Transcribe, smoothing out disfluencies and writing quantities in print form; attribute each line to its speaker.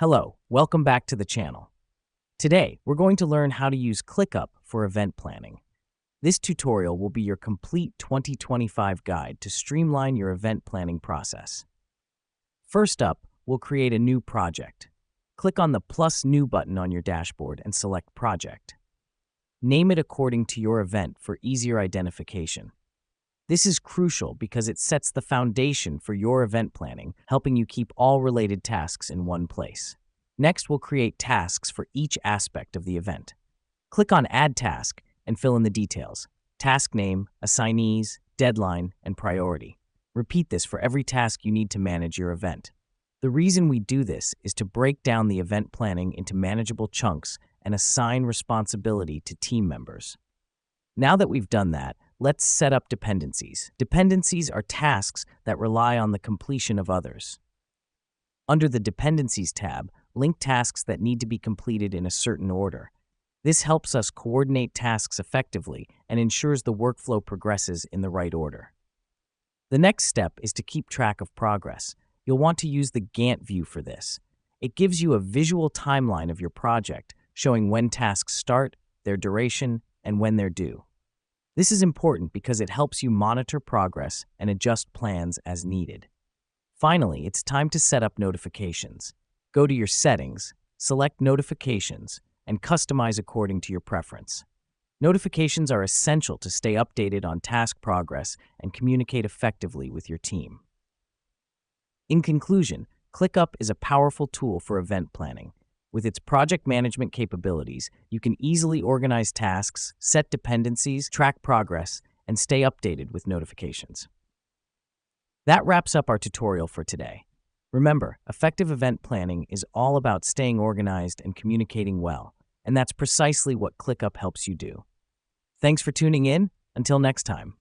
Speaker 1: Hello, welcome back to the channel. Today, we're going to learn how to use ClickUp for event planning. This tutorial will be your complete 2025 guide to streamline your event planning process. First up, we'll create a new project. Click on the plus new button on your dashboard and select Project. Name it according to your event for easier identification. This is crucial because it sets the foundation for your event planning, helping you keep all related tasks in one place. Next, we'll create tasks for each aspect of the event. Click on Add Task and fill in the details: task name, assignees, deadline, and priority. Repeat this for every task you need to manage your event. The reason we do this is to break down the event planning into manageable chunks and assign responsibility to team members. Now that we've done that, let's set up dependencies. Dependencies are tasks that rely on the completion of others. Under the Dependencies tab, link tasks that need to be completed in a certain order. This helps us coordinate tasks effectively and ensures the workflow progresses in the right order. The next step is to keep track of progress. You'll want to use the Gantt view for this. It gives you a visual timeline of your project, showing when tasks start, their duration, and when they're due. This is important because it helps you monitor progress and adjust plans as needed. Finally, it's time to set up notifications. Go to your settings, select Notifications, and customize according to your preference. Notifications are essential to stay updated on task progress and communicate effectively with your team. In conclusion, ClickUp is a powerful tool for event planning. With its project management capabilities, you can easily organize tasks, set dependencies, track progress, and stay updated with notifications. That wraps up our tutorial for today. Remember, effective event planning is all about staying organized and communicating well, and that's precisely what ClickUp helps you do. Thanks for tuning in. Until next time.